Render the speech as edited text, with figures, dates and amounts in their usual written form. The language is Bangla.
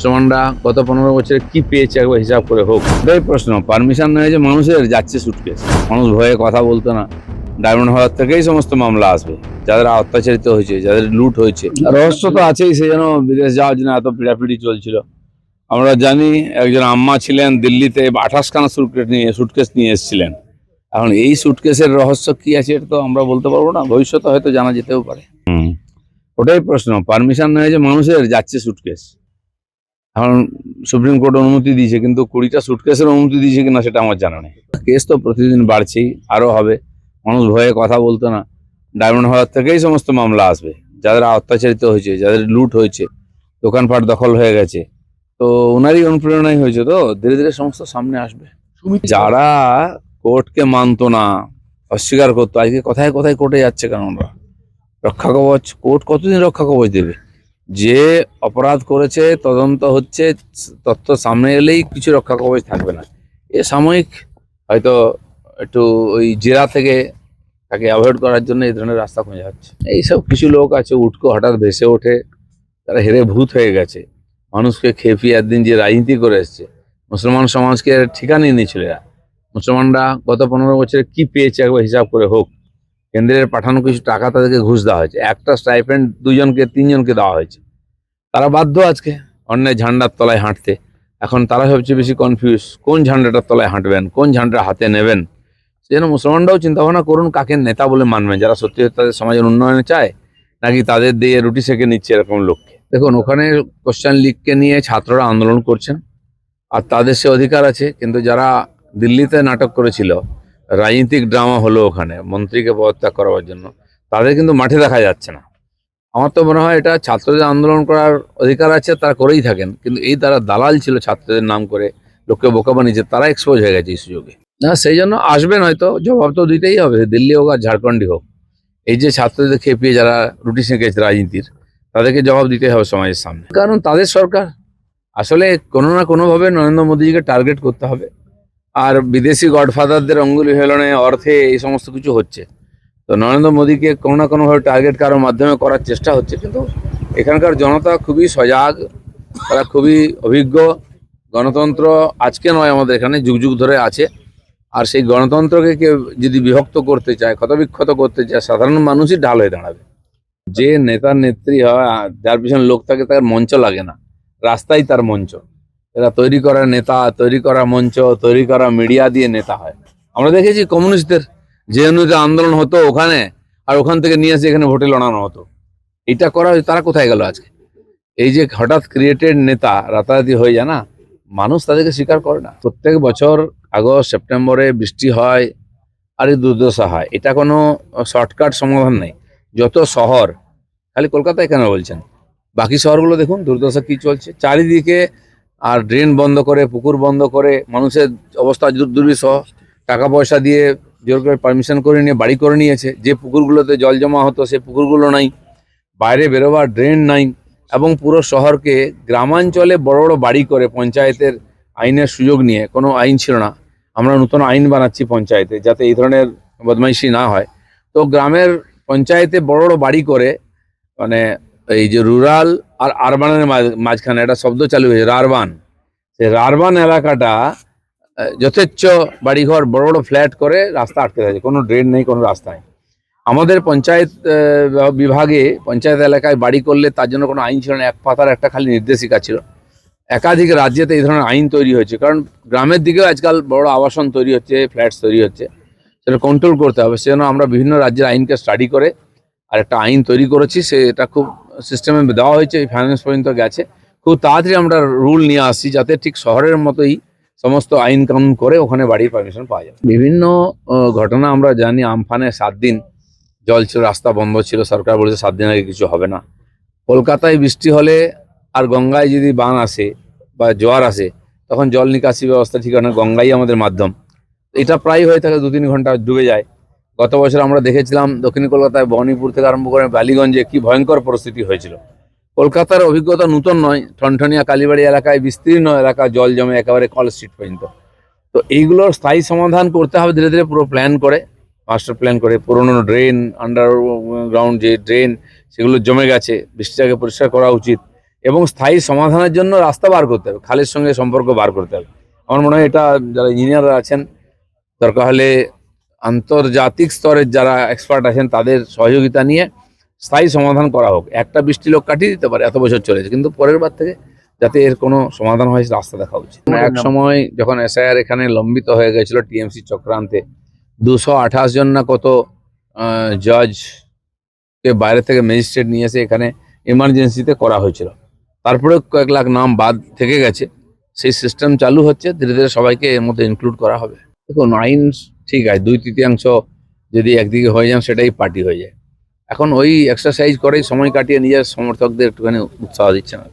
মুসলমানরা গত 15 বছরে কি পেয়েছে একবার হিসাব করে হোক। এটাই প্রশ্ন। পারমিশন নেই যে মানুষের যাচ্ছে সুটকেস। মানুষ ভয়ে কথা বলতো না। ডায়মন্ড হারবার থেকেই সমস্ত মামলা আসবে, যাদের অত্যাচারিত হয়েছে, যাদের লুট হয়েছে। রহস্য তো আছেই, সেই জন্য বিদেশ যাওয়ার জন্য এত পিড়াপিড়ি চলছিল। আমরা জানি একজন আম্মা ছিলেন দিল্লিতে 28খানা সুটকেস নিয়ে এসেছিলেন। এখন এই সুটকেসের রহস্য কি আছে এটা তো আমরা বলতে পারবো না, ভবিষ্যতে হয়তো জানা যেতেও পারে। ওটাই প্রশ্ন। পারমিশন নেই যে মানুষের যাচ্ছে সুটকেস। এখন সুপ্রিম কোর্ট অনুমতি দিয়েছে, কিন্তু 20টা সুটকেসের অনুমতি দিয়েছে কিনা সেটা আমার জানা নেই। কেস তো প্রতিদিন বাড়ছেই, আরো হবে। মানুষ ভয়ে কথা বলতো না। ডায়মন্ড হারবার থেকেই সমস্ত মামলা আসবে, যাদের অত্যাচারিত হয়েছে, যাদের লুট হয়েছে, দোকানপাট দখল হয়ে গেছে। তো ওনারই অনুপ্রেরণাই হয়েছে, তো ধীরে ধীরে সমস্ত সামনে আসবে। যারা কোর্টকে মানতো না, অস্বীকার করতো, আজকে কোথায় কোথায় কোর্টে যাচ্ছে কেন? ওরা রক্ষা কবচ, কোর্ট কতদিন রক্ষা কবচ দেবে? যে অপরাধ করেছে তদন্ত হচ্ছে, তথ্য সামনে এলেই কিছু রক্ষা কবচ থাকবে না। এ সাময়িক হয়তো একটু ওই জেরা থেকে তাকে অ্যাভয়েড করার জন্য এই ধরনের রাস্তা খুঁজে যাচ্ছে। এইসব কিছু লোক আছে উটকো হঠাৎ ভেসে ওঠে, তারা হেরে ভূত হয়ে গেছে। মানুষকে খেপিয়ে একদিন যে রাজনীতি করে এসছে, মুসলমান সমাজকে ঠিকানা নিয়েছিল এরা। মুসলমানরা গত 15 বছরে কি পেয়েছে একবার হিসাব করে হোক। কেন্দ্রের পাঠানো কিছু টাকা তাদেরকে ঘুষ দেওয়া হয়েছে, একটা স্টাইপেন্ড 2জনকে 3জনকে দেওয়া হয়েছে। তারা বাধ্য আজকে অন্যায় ঝান্ডার তলায় হাঁটতে। এখন তারা সবচেয়ে বেশি কনফিউজ, কোন ঝান্ডাটার তলায় হাঁটবেন, কোন ঝান্ডা হাতে নেবেন। সেজন্য মুসলমানরাও চিন্তা ভাবনা করুন কাকে নেতা বলে মানবেন, যারা সত্যি তাদের সমাজের উন্নয়নে চায়, নাকি তাদের দিয়ে রুটি সেকে নিচ্ছে এরকম লোককে। দেখুন, ওখানে কোশ্চেন লিগকে নিয়ে ছাত্ররা আন্দোলন করছেন, আর তাদের সে অধিকার আছে। কিন্তু যারা দিল্লিতে নাটক করেছিল, রাজনৈতিক ড্রামা হলো ওখানে মন্ত্রীকে পদত্যাগ করার জন্য, তাদের কিন্তু মাঠে দেখা যাচ্ছে না। আমার তো মনে হয় এটা ছাত্রদের আন্দোলন করার অধিকার আছে, তারা করেই থাকেন। কিন্তু এই তারা দালাল ছিল ছাত্রদের নাম করে, লোককে বোকা বানিয়েছে, তারা এক্সপোজ হয়ে গেছে এই সুযোগে। না, সেই জন্য আসবেন, হয়তো জবাব তো দিতেই হবে, দিল্লি হোক আর ঝাড়খণ্ডই হোক। এই যে ছাত্রদের খেপিয়ে যারা রুটি সেঁকেছে রাজনীতির, তাদেরকে জবাব দিতে হবে সমাজের সামনে, কারণ তাদের সরকার। আসলে কোনো না কোনোভাবে নরেন্দ্র মোদীজিকে টার্গেট করতে হবে। আর বিদেশি গডফাদারদের অঙ্গুলি হেলনে অর্থে এই সমস্ত কিছু হচ্ছে। তো নরেন্দ্র মোদীকে কোনো না কোনোভাবে টার্গেট করার মাধ্যমে করার চেষ্টা হচ্ছে। কিন্তু এখানকার জনতা খুবই সজাগ, তারা খুবই অভিজ্ঞ। গণতন্ত্র আজকে নয়, আমাদের এখানে যুগ যুগ ধরে আছে। আর সেই গণতন্ত্রকে কেউ যদি বিভক্ত করতে চায়, ক্ষতবিক্ষত করতে চায়, সাধারণ মানুষই ঢাল হয়ে দাঁড়াবে। যে নেতার নেত্রী হয়, যার পিছনে লোক থাকে, তার মঞ্চ লাগে না, রাস্তাই তার মঞ্চ। এরা তৈরি করা নেতা, তৈরি করা মঞ্চ, তৈরি করা মিডিয়া দিয়ে নেতা হয়। আমরা দেখেছি কমিউনিস্টদের যে অনুযায়ী আন্দোলন হতো ওখানে, আর ওখান থেকে নিয়ে এসে এখানে ভোটে লড়ানো হতো। এটা করা তারা কোথায় গেল আজকে? এই যে হঠাৎ ক্রিয়েটেড নেতা রাতারাতি হয়ে যায় না, মানুষ তাদেরকে স্বীকার করে না। প্রত্যেক বছর আগস্ট সেপ্টেম্বরে বৃষ্টি হয় আর এই দুর্দশা হয়, এটা কোনো শর্টকাট সমাধান নেই। যত শহর, খালি কলকাতায় কেন বলছেন, বাকি শহরগুলো দেখুন দুর্দশা কি চলছে চারিদিকে। আর ড্রেন বন্ধ করে, পুকুর বন্ধ করে, মানুষের অবস্থা দুর্বিষহ। টাকা পয়সা দিয়ে জোর করে পারমিশন করে নিয়ে বাড়ি করে নিয়েছে। যে পুকুরগুলোতে জল জমা হতো সে পুকুরগুলো নাই, বাইরে বেরোবার ড্রেন নাই। এবং পুরো শহরকে গ্রামাঞ্চলে বড় বড় বাড়ি করে পঞ্চায়েতের আইনের সুযোগ নিয়ে, কোনো আইন ছিল না, আমরা নতুন আইন বানাচ্ছি পঞ্চায়েতে যাতে এই ধরনের বদমাইশি না হয়। তো গ্রামের পঞ্চায়েতে বড় বড় বাড়ি করে, মানে এই যে রুরাল আর আরবানের মাঝখানে একটা শব্দ চালু হয়েছে, রারবান। সেই রারবান এলাকাটা যথেচ্ছ বাড়িঘর, বড় বড় ফ্ল্যাট করে রাস্তা আটকে থাকে, কোনো ড্রেন নেই, কোনো রাস্তা নেই। আমাদের পঞ্চায়েত বিভাগে, পঞ্চায়েত এলাকায় বাড়ি করলে তার জন্য কোনো আইন ছিল না, এক পাতার একটা খালি নির্দেশিকা ছিল। একাধিক রাজ্যেতে এই ধরনের আইন তৈরি হয়েছে, কারণ গ্রামের দিকেও আজকাল বড় আবাসন তৈরি হচ্ছে, ফ্ল্যাটস তৈরি হচ্ছে, সেটা কন্ট্রোল করতে হবে। সেজন্য আমরা বিভিন্ন রাজ্যের আইনকে স্টাডি করে আর একটা আইন তৈরি করেছি। এটা খুব সিস্টেমে দেওয়া হয়েছে, এই ফাইন্যান্স পর্যন্ত গেছে। খুব তাড়াতাড়ি আমরা রুল নিয়ে আসছি, যাতে ঠিক শহরের মতোই সমস্ত আইন কানুন করে ওখানে বাড়ির পারমিশন পাওয়া যায়। বিভিন্ন ঘটনা আমরা জানি। আমফানে 7 দিন জল ছিল, রাস্তা বন্ধ ছিল, সরকার বলেছে 7 দিন আগে কিছু হবে না। কলকাতায় বৃষ্টি হলে আর গঙ্গায় যদি বান আসে বা জোয়ার আসে, তখন জল নিকাশি ব্যবস্থা ঠিক হয় না, গঙ্গাই আমাদের মাধ্যম। এটা প্রায় হয়ে থাকে, 2-3 ঘন্টা ডুবে যায়। গত বছর আমরা দেখেছিলাম দক্ষিণ কলকাতায় বহনীপুর থেকে আরম্ভ করে বালিগঞ্জে কি ভয়ঙ্কর পরিস্থিতি হয়েছিল। কলকাতার অভিজ্ঞতা নতুন নয়, ঠনঠনিয়া কালীবাড়ি এলাকায় বিস্তীর্ণ এলাকা জল জমে একেবারে কল স্ট্রিট পর্যন্ত। তো এইগুলোর স্থায়ী সমাধান করতে হবে ধীরে ধীরে, পুরো প্ল্যান করে, মাস্টার প্ল্যান করে। পুরোনো ড্রেন, আন্ডারগ্রাউন্ড যে ড্রেন, সেগুলো জমে গেছে, বৃষ্টির আগে পরিষ্কার করা উচিত। এবং স্থায়ী সমাধানের জন্য রাস্তা বার করতে হবে, খালের সঙ্গে সম্পর্ক বার করতে হবে। আমার মনে হয় এটা যারা ইঞ্জিনিয়াররা আছেন, দরকার হলে আন্তর্জাতিক স্তরের যারা এক্সপার্ট আছেন তাদের সহযোগিতা নিয়ে স্থায়ী সমাধান করা হোক। একটা বৃষ্টি লোক কাটিয়ে দিতে পারে, এত বছর চলেছে, কিন্তু পরের বার থেকে যাতে এর কোনো সমাধান হয় রাস্তা দেখা উচিত। এক সময় যখন এসআইআর এখানে লম্বিত হয়ে গেছিল টিএমসি চক্রান্তে, 228 জন না কত জজকে বাইরে থেকে ম্যাজিস্ট্রেট নিয়ে এসে এখানে এমার্জেন্সিতে করা হয়েছিল। তারপরে কয়েক লাখ নাম বাদ থেকে গেছে, সেই সিস্টেম চালু হচ্ছে, ধীরে ধীরে সবাইকে এর মধ্যে ইনক্লুড করা হবে। দেখুন, আইন ঠিক আছে, 2/3 যদি একদিকে হয়ে যান সেটাই পার্টি হয়ে যায়। এখন ওই এক্সারসাইজ করেই সময় কাটিয়ে নিজের সমর্থকদের একটুখানি উৎসাহ দিচ্ছে না।